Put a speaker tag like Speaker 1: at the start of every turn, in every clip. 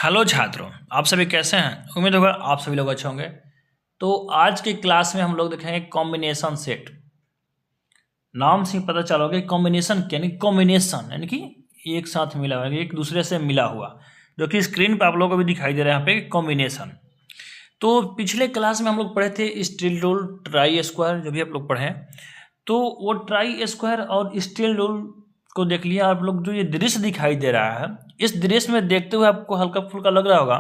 Speaker 1: Hello छात्रों, आप सभी कैसे हैं। उम्मीद होगा आप सभी लोग अच्छे होंगे। तो आज की क्लास में हम लोग देखेंगे कॉम्बिनेशन सेट। नाम से ही पता चला होगा कॉम्बिनेशन यानी कॉम्बिनेशन यानी कि एक साथ मिला हुआ, एक दूसरे से मिला हुआ, जो कि स्क्रीन पे आप लोगों को भी दिखाई दे रहा है यहाँ पे कॉम्बिनेशन। तो पिछले क्लास में हम लोग पढ़े थे स्टील रूल, ट्राई स्क्वायर, जो भी आप लोग पढ़े हैं। तो वो ट्राई स्क्वायर और स्टील रूल को देख लिया आप लोग। जो ये दृश्य दिखाई दे रहा है, इस दृश्य में देखते हुए आपको हल्का फुल्का लग रहा होगा,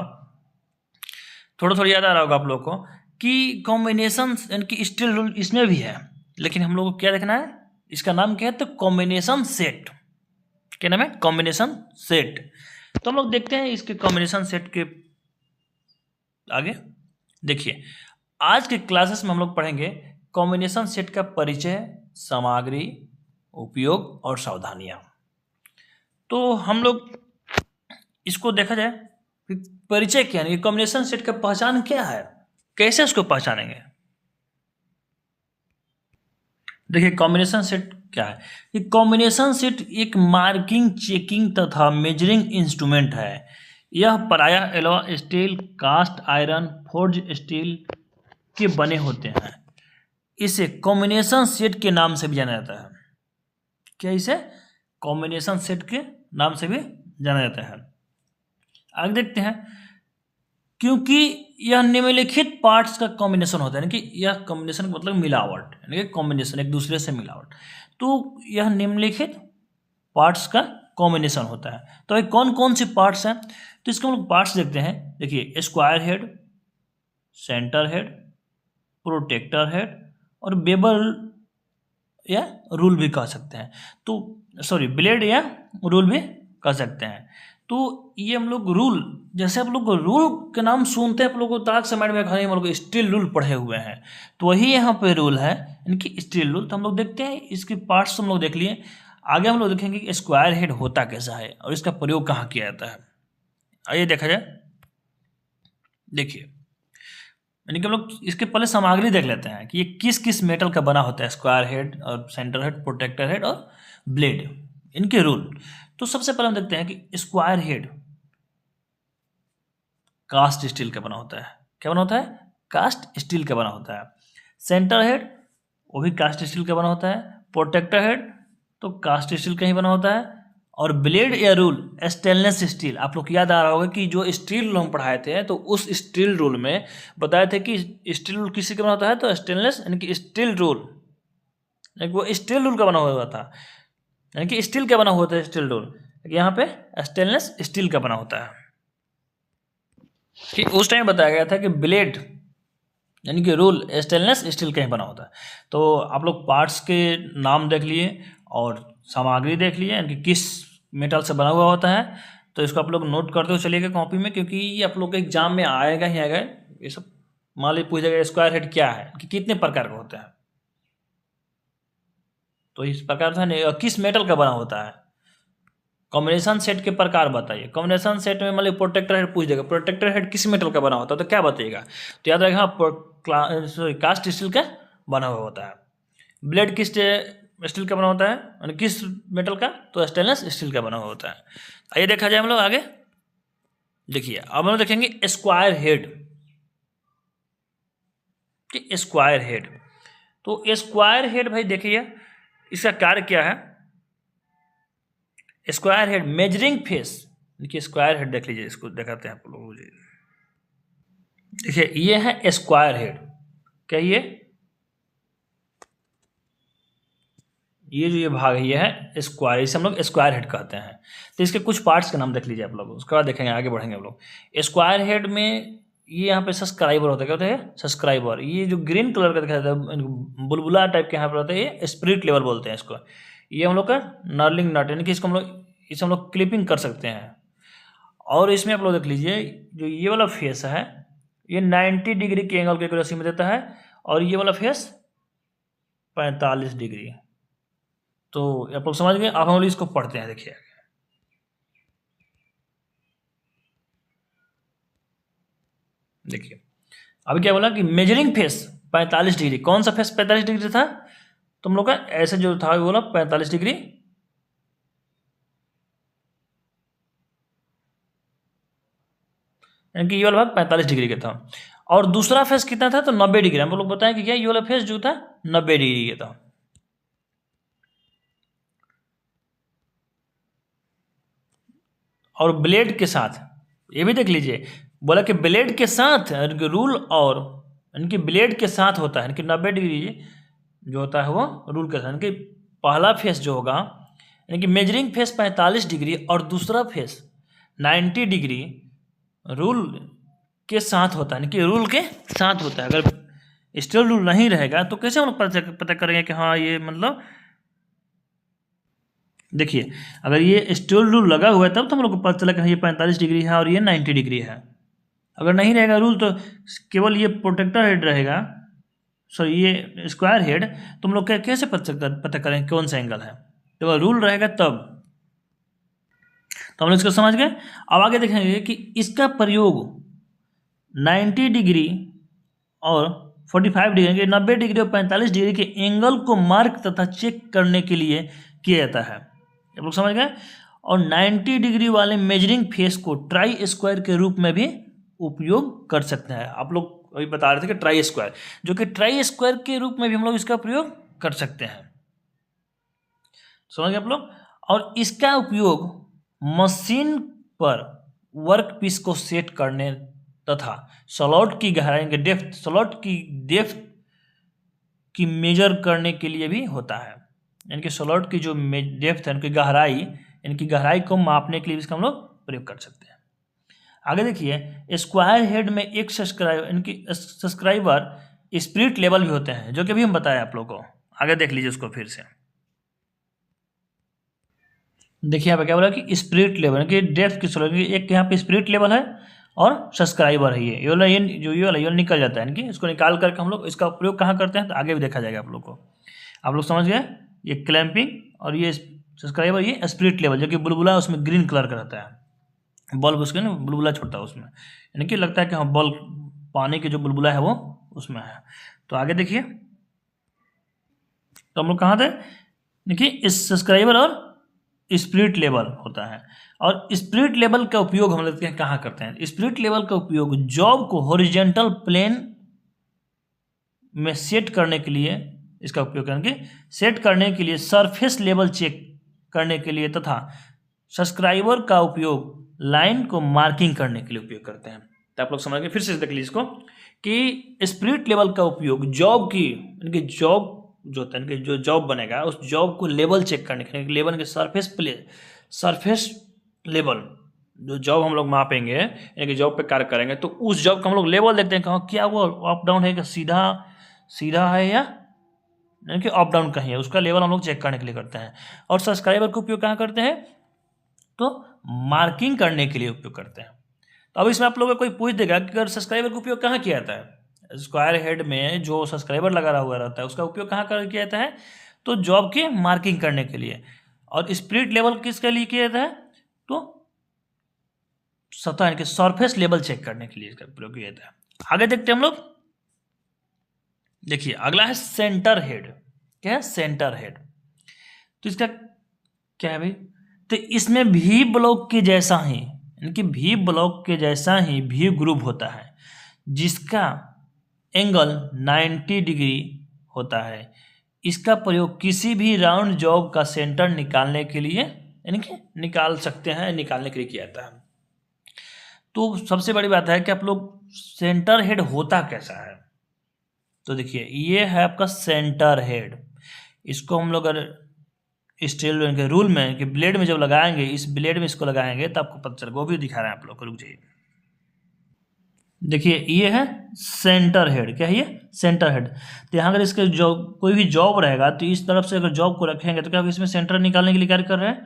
Speaker 1: थोड़ा थोड़ा याद आ रहा होगा आप लोग को कि कॉम्बिनेशन यानी कि स्टील रूल इसमें भी है। लेकिन हम लोग को क्या देखना है, इसका नाम क्या है, तो कॉम्बिनेशन सेट। क्या नाम है? Combination set. तो हम लोग देखते हैं इसके कॉम्बिनेशन सेट के आगे। देखिए, आज के क्लासेस में हम लोग पढ़ेंगे कॉम्बिनेशन सेट का परिचय, सामग्री, उपयोग और सावधानियां। तो हम लोग इसको देखा जाए कि परिचय क्या है, कॉम्बिनेशन सेट का पहचान क्या है, कैसे उसको पहचानेंगे। देखिए, कॉम्बिनेशन सेट क्या है। ये कॉम्बिनेशन सेट एक मार्किंग, चेकिंग तथा मेजरिंग इंस्ट्रूमेंट है। यह प्रायः alloy steel, cast iron, forge steel के बने होते हैं। इसे कॉम्बिनेशन सेट के नाम से भी जाना जाता है। क्या इसे कॉम्बिनेशन सेट के नाम से भी जाना जाता है। आगे देखते हैं, क्योंकि यह निम्नलिखित पार्ट्स का कॉम्बिनेशन होता है, यानी कि यह कॉम्बिनेशन का मतलब मिलावट, यानी कि कॉम्बिनेशन एक दूसरे से मिलावट। तो यह निम्नलिखित पार्ट्स का कॉम्बिनेशन होता है। तो ये कौन कौन से पार्ट्स हैं, तो इसके हम लोग पार्ट्स देखते हैं। देखिए, square head, centre head, protractor head और बेबल या रूल भी कह सकते हैं। तो सॉरी, ब्लेड या रूल भी कह सकते हैं। तो ये हम लोग रूल, जैसे आप लोग रूल के नाम सुनते हैं आप लोग को ताक से माइंड में खाने, हम लोग स्टील रूल पढ़े हुए हैं, तो वही यहाँ पे रूल है, इनकी स्टील रूल। तो हम लोग देखते हैं इसके पार्ट्स हम लोग देख लिए। आगे हम लोग देखेंगे कि स्क्वायर हेड होता कैसा है और इसका प्रयोग कहाँ किया जाता है। आइए देखा जाए। देखिए, यानी कि हम लोग इसके पहले सामग्री देख लेते हैं कि ये किस किस मेटल का बना होता है। स्क्वायर हेड और सेंटर हेड, प्रोटेक्टर हेड और ब्लेड, इनके रूल। तो सबसे पहले हम देखते हैं कि स्क्वायर हेड कास्ट स्टील का बना होता है। क्या बना होता है? कास्ट स्टील का बना होता है। सेंटर हेड, वो भी कास्ट स्टील का बना होता है। प्रोटेक्टर हेड तो कास्ट स्टील का ही बना होता है। और ब्लेड या रूल स्टेनलेस स्टील। आप लोग को याद आ रहा होगा कि जो स्टील रूल हम पढ़ाए थे, तो उस स्टील रूल में बताए थे कि स्टील रूल किसी का बना होता है, तो स्टेनलेस यानी कि स्टील रूल, यानी कि वो स्टील रूल का बना हुआ था, यानी कि स्टील का बना हुआ था स्टील रूल। यहाँ पे स्टेनलेस स्टील का बना होता है। कि उस टाइम बताया गया था कि ब्लेड यानी कि रूल स्टेनलेस स्टील का ही बना होता है। तो आप लोग पार्ट्स के नाम देख लिए और सामग्री देख लिए, यानी कि किस मेटल से बना हुआ होता है। तो इसको आप लोग नोट करते हुए चलिएगा कॉपी में, क्योंकि ये आप लोग के एग्जाम में आएगा ही आएगा। ये सब मान लीजिए पूछ जाएगा स्क्वायर हेड क्या है, कि कितने प्रकार का होता है, तो इस प्रकार से किस मेटल का बना होता है। कॉम्बिनेशन सेट के प्रकार बताइए। कॉम्बिनेशन सेट में मान लीजिए प्रोटेक्टर हेड पूछ देगा, प्रोटेक्टर हेड किस मेटल का बना होता है, तो क्या बताइएगा, तो याद रखेगा कास्ट स्टील का बना हुआ होता है। ब्लेड किस स्टील का बना होता है, यानी किस मेटल का, तो स्टेनलेस स्टील का बना हुआ होता है। आइए देखा जाए हम लोग आगे। देखिए, अब हम लोग देखेंगे स्क्वायर हेड। कि स्क्वायर हेड, तो स्क्वायर हेड भाई देखिए इसका कार्य क्या है। स्क्वायर हेड मेजरिंग फेस, देखिए स्क्वायर हेड देख लीजिए, इसको दिखाते हैं आप लोग। देखिए, ये है स्क्वायर हेड। क्या ये जो ये भाग है, ये है स्क्वायर, इसे हम लोग स्क्वायर हेड कहते हैं। तो इसके कुछ पार्ट्स के नाम देख लीजिए आप लोग, उसके बाद देखेंगे, आगे बढ़ेंगे हम लोग। स्क्वायर हेड में ये यहाँ पे सब्सक्राइबर होता है। क्या होता है? सब्सक्राइबर। ये जो ग्रीन कलर का दिखाई देता है, बुलबुला टाइप के यहाँ पर होता है, ये स्पिरिट लेवल बोलते हैं इसको। ये हम लोग का नर्लिंग नट, यानी कि इसको हम लोग, इसे हम लोग क्लिपिंग कर सकते हैं। और इसमें आप लोग देख लीजिए, जो ये वाला फेस है, ये 90 डिग्री के एंगल की एक्यूरेसी में देता है, और ये वाला फेस 45 डिग्री। तो आप लोग समझ गए। अब हम लोग इसको पढ़ते हैं। देखिए, देखिए अभी क्या बोला कि मेजरिंग फेस 45 डिग्री। कौन सा फेस 45 डिग्री था? तुम लोग का ऐसे जो था वो बोला 45 डिग्री। यानी कि ये वाला भाग 45 डिग्री का था। और दूसरा फेस कितना था, तो 90 डिग्री। हम लोग बताएं कि क्या ये वाला फेस जो था 90 डिग्री का था। और ब्लेड के साथ, ये भी देख लीजिए, बोला कि ब्लेड के साथ रूल, और इनकी ब्लेड के साथ होता है, इनकी 90 डिग्री जो होता है वो रूल के साथ। इनकी पहला फेस जो होगा, यानी कि मेजरिंग फेस 45 डिग्री और दूसरा फेस 90 डिग्री रूल के साथ होता है, यानी कि रूल के साथ होता है। अगर स्टेल रूल नहीं रहेगा तो कैसे हम लोग पता करेंगे कि हाँ ये मतलब, देखिए अगर ये स्टेल रूल लगा हुआ है तब तो हम लोग को पता चला कि हाँ ये 45 डिग्री है और ये 90 डिग्री है। अगर नहीं रहेगा रूल तो केवल ये प्रोटेक्टर हेड रहेगा, सॉरी ये स्क्वायर हेड, तो हम लोग कैसे पता करें कौन सा एंगल है, केवल रूल रहेगा तब। तो हम लोग इसको समझ गए। अब आगे देखेंगे कि इसका प्रयोग 90 डिग्री और 45 डिग्री, 90 डिग्री और 45 डिग्री के एंगल को मार्क तथा चेक करने के लिए किया जाता है। आप लोग समझ गए। और 90 डिग्री वाले मेजरिंग फेस को ट्राई स्क्वायर के रूप में भी उपयोग कर सकते हैं। आप लोग अभी बता रहे थे कि ट्राई स्क्वायर, जो कि ट्राई स्क्वायर के रूप में भी हम लोग इसका प्रयोग कर सकते हैं। समझ गए आप लोग। और इसका उपयोग मशीन पर वर्क पीस को सेट करने तथा स्लॉट की गहराई के डेप्थ, स्लॉट की डेप्थ की मेजर करने के लिए भी होता है। यानी कि स्लॉट की जो डेप्थ है, इनकी गहराई, इनकी गहराई को मापने के लिए इसका हम लोग प्रयोग कर सकते हैं। आगे देखिए, स्क्वायर हेड में एक सब्सक्राइबर, इनकी सब्सक्राइबर स्पिरिट लेवल भी होते हैं, जो कि भी हम बताएं आप लोगों को। आगे देख लीजिए उसको फिर से। देखिए यहाँ पे क्या बोला कि स्पिरिट लेवल की डेप्थ की स्लॉट, एक यहाँ पे स्पिरिट लेवल है और सब्सक्राइबर है। ये वाला, ये जो ये वाला ये निकल जाता है, इनकी इसको निकाल करके हम लोग इसका प्रयोग कहाँ करते हैं तो आगे भी देखा जाएगा आप लोग को। आप लोग समझ गए। ये क्लैंपिंग और ये सब्सक्राइबर, ये स्पिरिट लेवल, जो कि बुलबुला उसमें ग्रीन कलर का रहता है, बल्ब उसके ना बुलबुला छोड़ता है उसमें, यानी कि लगता है कि हाँ बल्ब, पानी की जो बुलबुला है वो उसमें है। तो आगे देखिए, तो हम लोग कहाँ थे, देखिए इस सब्सक्राइबर और स्पिरिट लेवल होता है। और स्पिरिट लेवल का उपयोग हम लोग कहाँ करते हैं, स्पिरिट लेवल का उपयोग जॉब को हॉरिजॉन्टल प्लेन में सेट करने के लिए, इसका उपयोग करेंगे सेट करने के लिए, सरफेस लेवल चेक करने के लिए, तथा सब्सक्राइबर का उपयोग लाइन को मार्किंग करने के लिए उपयोग करते हैं। तो आप लोग समझ गए। फिर से देख लीजिए इसको कि स्पिरिट लेवल का उपयोग जॉब की, इनकी जॉब जो होता है, इनके जो जॉब बनेगा उस जॉब को लेवल चेक करने के लिए, लेवल के सरफेस लेवल, जो जॉब हम लोग मापेंगे, यानी जॉब पे कार्य करेंगे, तो उस जॉब का हम लोग लेवल देखते हैं, कहाँ क्या वो अप डाउन है, क्या सीधा सीधा है, या यानी कि अप डाउन कहीं है, उसका लेवल हम लोग चेक करने के लिए करते हैं। और सब्सक्राइबर का उपयोग कहाँ करते हैं, तो मार्किंग करने के लिए उपयोग करते हैं। तो अब इसमें आप लोगों को कोई पूछ देगा कि अगर सब्सक्राइबर का उपयोग कहाँ किया जाता है, स्क्वायर हेड में जो सब्सक्राइबर लगा हुआ रहता है उसका उपयोग कहाँ कर किया जाता है, तो जॉब की मार्किंग करने के लिए। और स्पिरिट लेवल किसके लिए किया जाता है, तो सतह के सरफेस लेवल चेक करने के लिए इसका प्रयोग किया जाता है। आगे देखते हैं हम लोग। देखिए अगला है सेंटर हेड। क्या है, सेंटर हेड। तो इसका क्या है भाई, तो इसमें भी ब्लॉक के जैसा ही, इनकी भी ब्लॉक के जैसा ही भी ग्रुप होता है, जिसका एंगल 90 डिग्री होता है। इसका प्रयोग किसी भी राउंड जॉब का सेंटर निकालने के लिए, यानी कि निकाल सकते हैं, निकालने के लिए किया जाता है। तो सबसे बड़ी बात है कि आप लोग सेंटर हेड होता कैसा है, तो देखिए ये है आपका सेंटर हेड। इसको हम लोग अगर स्टील के रूल में कि ब्लेड में जब लगाएंगे, इस ब्लेड में इसको लगाएंगे तो आपको पता चलेगा, वो भी दिखा रहे हैं आप लोग को, रुक जाइए। देखिए ये है सेंटर हेड। क्या है ये, सेंटर हेड। तो यहाँ अगर इसके जॉब, कोई भी जॉब रहेगा तो इस तरफ से अगर जॉब को रखेंगे तो क्या इसमें सेंटर निकालने के लिए कार्य कर रहे हैं।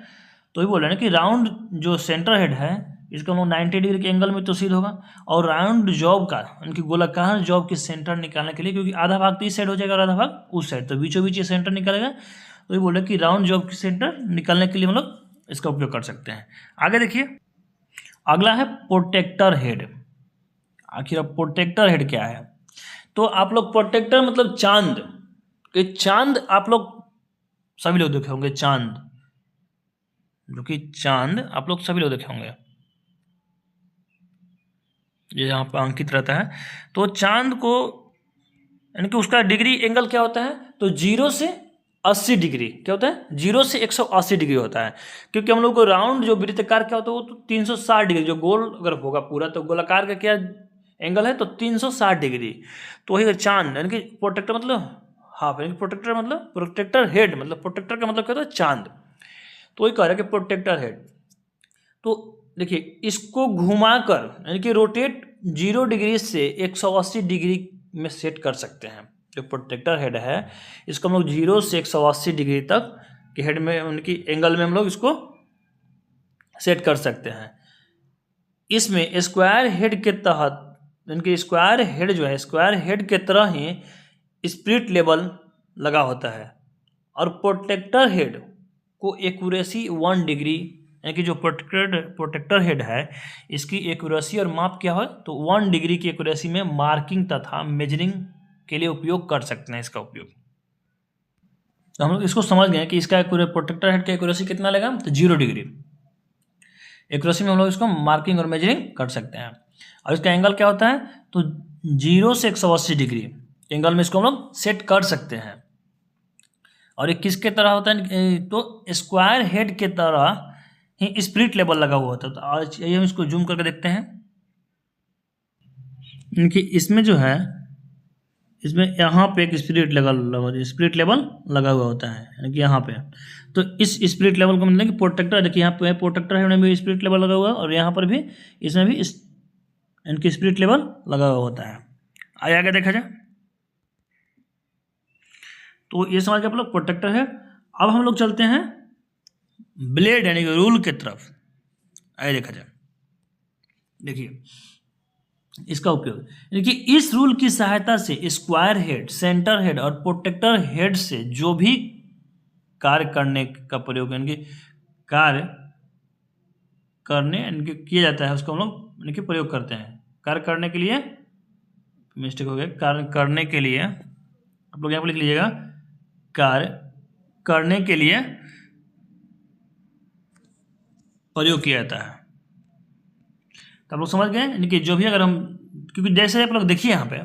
Speaker 1: तो ये बोल रहे हैं कि राउंड जो सेंटर हेड है इसका हम लोग 90 डिग्री के एंगल में तोसीद होगा, और राउंड जॉब का, उनकी गोलाकार जॉब के सेंटर निकालने के लिए, क्योंकि आधा भाग तो इस साइड हो जाएगा और आधा भाग उस साइड, तो बीचों बीच ये सेंटर निकालेगा। तो ये बोल रहे हैं कि राउंड जॉब की सेंटर निकालने के लिए हम लोग इसका उपयोग कर सकते हैं। आगे देखिए, अगला है प्रोटेक्टर हेड। आखिर अब प्रोटेक्टर हेड क्या है, तो आप लोग प्रोटेक्टर मतलब चांद, कि चांद आप लोग सभी लोग देखे होंगे, चांद, जो कि चांद आप लोग सभी लोग देखे होंगे। ये यहाँ पर अंकित रहता है। तो चांद को यानी कि उसका डिग्री एंगल क्या होता है, तो 0 से 80 डिग्री क्या होता है, 0 से 180 डिग्री होता है। क्योंकि हम लोग को राउंड जो वृत्तकार क्या होता है वो तो 360 डिग्री, जो गोल अगर होगा पूरा तो गोलाकार का क्या एंगल है तो 360 डिग्री। तो वही चांद यानी कि प्रोटेक्टर मतलब हाफ, यानी प्रोटेक्टर मतलब प्रोटेक्टर हेड, मतलब प्रोटेक्टर का मतलब क्या होता है चांद। तो वही कह रहा है कि प्रोटेक्टर हेड। तो देखिए इसको घुमाकर यानी कि रोटेट 0 डिग्री से 180 डिग्री में सेट कर सकते हैं। जो प्रोटेक्टर हेड है इसको हम लोग 0 से 180 डिग्री तक के हेड में उनकी एंगल में हम लोग इसको सेट कर सकते हैं। इसमें स्क्वायर हेड के तहत यानी कि स्क्वायर हेड जो है स्क्वायर हेड के तरह ही स्पिरिट लेवल लगा होता है। और प्रोटेक्टर हेड को एक्यूरेसी 1 डिग्री यानी कि जो प्रोटेक्टर हेड है इसकी एक्यूरेसी और माप क्या है तो 1 डिग्री की एक्यूरेसी में मार्किंग तथा मेजरिंग के लिए उपयोग कर सकते हैं इसका उपयोग। तो हम लोग इसको समझ गए कि इसका प्रोटेक्टर हेड का एक्यूरेसी कितना लेगा तो 0 डिग्री एक्यूरेसी में हम लोग इसको मार्किंग और मेजरिंग कर सकते हैं। और इसका एंगल क्या होता है तो 0 से 180 डिग्री एंगल में इसको हम लोग सेट कर सकते हैं। और ये किसके तरह होता है तो स्क्वायर हेड के तरह ही स्पिरिट लेवल लगा हुआ होता है। तो आज ये हम इसको जूम करके देखते हैं कि इसमें जो है इसमें यहाँ पे एक स्पिरिट लेवल लगा हुआ होता है यानी कि यहाँ पे। तो इस स्पिरिट लेवल को मतलब कि प्रोटेक्टर देखिए यहाँ पे प्रोटेक्टर है में भी स्पिरिट लेवल लगा हुआ है और यहाँ पर भी इसमें भी इनकी स्पिरिट लेवल लगा हुआ होता है। आगे देखा जाए तो ये समझ के आप लोग प्रोटेक्टर है। अब हम लोग चलते हैं ब्लेड यानी कि रूल की तरफ। आगे देखा जाए देखिए इसका उपयोग यानी कि इस रूल की सहायता से स्क्वायर हेड सेंटर हेड और प्रोटेक्टर हेड से जो भी कार्य करने का प्रयोग यानी कि कार्य करने यानी कि किया जाता है उसको हम लोग यानी कि प्रयोग करते हैं। कार्य करने के लिए मिस्टेक हो गया, कार्य करने के लिए आप लोग यहाँ पर लिख लीजिएगा कार्य करने के लिए प्रयोग किया जाता है। तो आप लोग समझ गए यानी कि जो भी अगर हम क्योंकि जैसे आप लोग देखिए यहाँ पे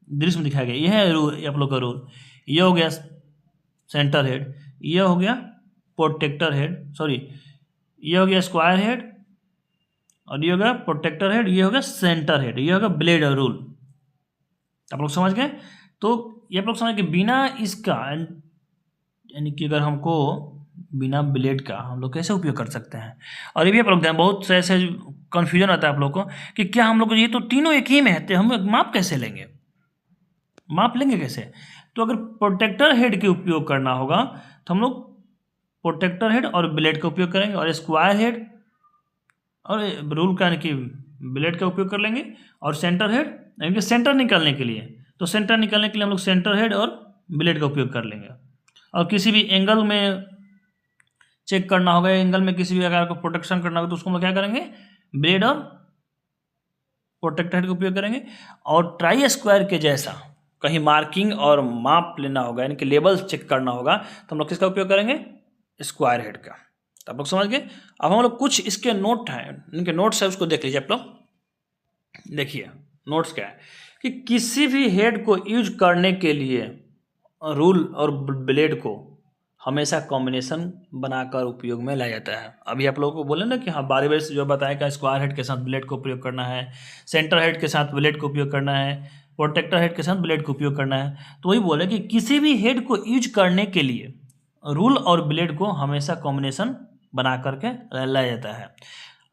Speaker 1: दृश्य में दिखाया गया ये है रूल आप लोग का रूल। ये हो गया सेंटर हेड, ये हो गया प्रोटेक्टर हेड ये हो गया स्क्वायर हेड और ये हो गया प्रोटेक्टर हेड, ये हो गया सेंटर हेड, ये हो गया ब्लेड और रूल। आप लोग समझ गए। तो ये आप लोग समझ के बिना इसका यानी कि अगर हमको बिना ब्लेड का हम लोग कैसे उपयोग कर सकते हैं। और ये भी आप लोग बहुत से ऐसे कन्फ्यूजन आता है आप लोग को कि क्या हम लोग ये तो तीनों एक ही में है तो हम माप कैसे लेंगे, माप लेंगे कैसे। तो अगर प्रोटेक्टर हेड के उपयोग करना होगा तो हम लोग प्रोटेक्टर हेड और ब्लेड का उपयोग करेंगे और स्क्वायर हेड और रूल का यानी कि ब्लेड का उपयोग कर लेंगे। और सेंटर हेड यानी कि सेंटर निकालने के लिए तो सेंटर निकालने के लिए हम लोग सेंटर हेड और ब्लेड का उपयोग कर लेंगे। और किसी भी एंगल में चेक करना होगा एंगल में किसी भी आकार को प्रोटेक्शन करना होगा तो उसको हम लोग क्या करेंगे ब्लेड और प्रोटेक्टर हेड का उपयोग करेंगे। और ट्राई स्क्वायर के जैसा कहीं मार्किंग और माप लेना होगा यानी कि लेवल चेक करना होगा तो हम लोग किसका उपयोग करेंगे स्क्वायर हेड का। तो आप लोग समझ गए। अब हम लोग कुछ इसके नोट हैं इनके नोट्स है उसको देख लीजिए आप लोग। देखिए नोट्स क्या है कि किसी भी हेड को यूज करने के लिए रूल और ब्लेड को हमेशा कॉम्बिनेशन बनाकर उपयोग में लाया जाता है। अभी आप लोगों को बोले ना कि हाँ बारी बारी से जो बताया कि स्क्वायर हेड के साथ ब्लेड को उपयोग करना है, सेंटर हेड के साथ ब्लेड को उपयोग करना है, प्रोटेक्टर हेड के साथ ब्लेड को उपयोग करना है। तो वही बोले कि किसी भी हेड को यूज करने के लिए रूल और ब्लेड को हमेशा कॉम्बिनेशन बना करके लाया जाता है।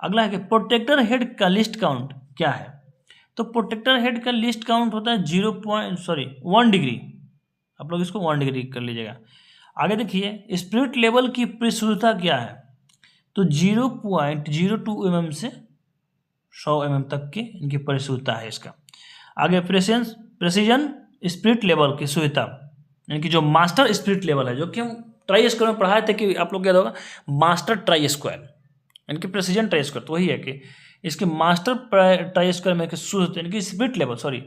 Speaker 1: अगला है कि प्रोटेक्टर हेड का लिस्ट काउंट क्या है। तो प्रोटेक्टर हेड का लिस्ट काउंट होता है 1 डिग्री। आप लोग इसको 1 डिग्री कर लीजिएगा। आगे देखिए स्पिरिट लेवल की परिशुद्धता क्या है तो 0.02 mm से 100 mm तक की इनकी परिशुद्धता है इसका। आगे प्रेसिजन स्पिरिट लेवल की शुद्धता यानी कि जो मास्टर स्पिरिट लेवल है जो कि हम ट्राई स्क्वायर में पढ़ाए थे कि आप लोग याद होगा मास्टर ट्राई स्क्वायर यानी कि प्रेसिजन ट्राई स्क्वायर। तो वही है कि इसके मास्टर ट्राई स्क्वायर में शुद्धता यानी कि spirit level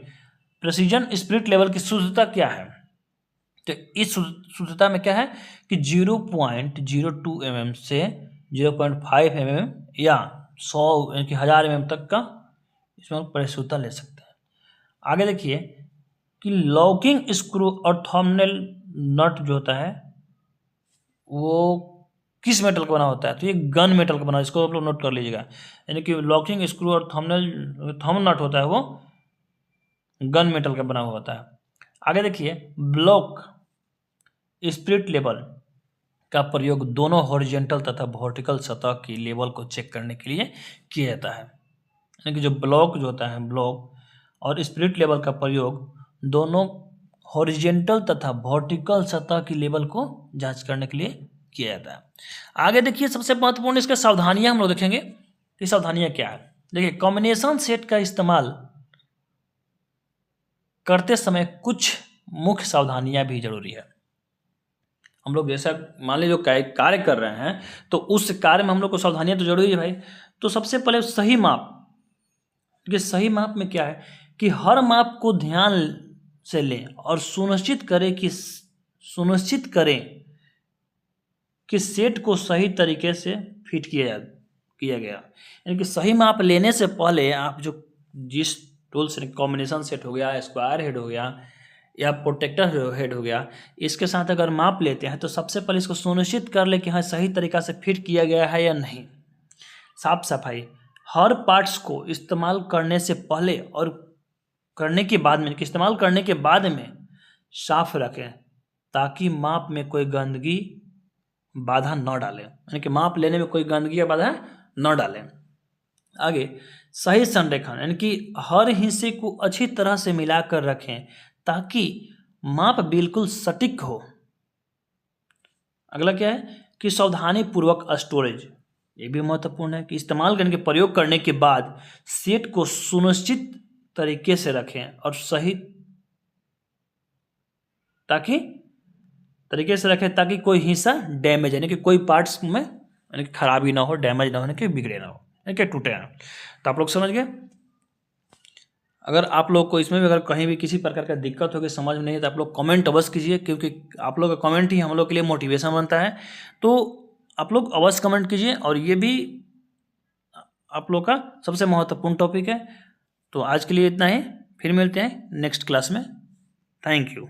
Speaker 1: precision spirit level की शुद्धता क्या है। तो इस शुद्धता में क्या है कि 0.02 mm से 0.5 mm या 100 यानी कि 1000 mm तक का इसमें हम परिशुद्धता ले सकते हैं। आगे देखिए कि लॉकिंग स्क्रू और थंबनेल नट जो होता है वो किस मेटल का बना होता है, तो ये गन मेटल का बना है, इसको आप लोग नोट कर लीजिएगा। यानी कि लॉकिंग स्क्रू और थंब नट होता है वो गन मेटल का बना हुआ होता है। आगे देखिए ब्लॉक स्पिरिट लेवल का प्रयोग दोनों हॉरिजॉन्टल तथा वर्टिकल सतह की लेवल को चेक करने के लिए किया जाता है। यानी कि जो ब्लॉक जो होता है ब्लॉक और स्पिरिट लेवल का प्रयोग दोनों हॉरिजॉन्टल तथा वर्टिकल सतह की लेवल को जांच करने के लिए किया जाता है। आगे देखिए सबसे महत्वपूर्ण इसका सावधानियां हम लोग देखेंगे कि सावधानियां क्या है। देखिए कॉम्बिनेशन सेट का इस्तेमाल करते समय कुछ मुख्य सावधानियां भी जरूरी है। हम लोग जैसा मान लीजिए जो कार्य कर रहे हैं तो उस कार्य में हम लोग को सावधानियां तो जरूरी है भाई। तो सबसे पहले सही माप, क्योंकि सही माप में क्या है कि हर माप को ध्यान से लें और सुनिश्चित करें कि सेट को सही तरीके से फिट किया गया। यानी कि सही माप लेने से पहले आप जो जिस टूल से कॉम्बिनेशन सेट हो गया, स्क्वायर हेड हो गया या प्रोटेक्टर हेड हो गया, इसके साथ अगर माप लेते हैं तो सबसे पहले इसको सुनिश्चित कर ले कि हाँ सही तरीका से फिट किया गया है या नहीं। साफ सफाई हर पार्ट्स को इस्तेमाल करने से पहले और करने के बाद में, इस्तेमाल करने के बाद में साफ रखें ताकि माप में कोई गंदगी बाधा न डालें, यानी कि माप लेने में कोई गंदगी या बाधा न डालें। आगे सही संरेखण, यानी कि हर हिस्से को अच्छी तरह से मिलाकर रखें ताकि माप बिल्कुल सटीक हो। अगला क्या है कि सावधानी पूर्वक स्टोरेज, ये भी महत्वपूर्ण है कि इस्तेमाल करने के प्रयोग करने के बाद सेट को सुनिश्चित तरीके से रखें और सही ताकि कोई हिस्सा डैमेज, यानी कि कोई पार्ट्स में यानी कि खराबी ना हो, डैमेज ना होने के बिगड़े ना हो, यानी कि टूटे ना। तो आप लोग समझ गए। अगर आप लोग को इसमें भी अगर कहीं भी किसी प्रकार का दिक्कत होगी, समझ में नहीं है, तो आप लोग कमेंट अवश्य कीजिए, क्योंकि आप लोग का कमेंट ही हम लोग के लिए मोटिवेशन बनता है। तो आप लोग अवश्य कमेंट कीजिए, और ये भी आप लोग का सबसे महत्वपूर्ण टॉपिक है। तो आज के लिए इतना ही, फिर मिलते हैं नेक्स्ट क्लास में। Thank you.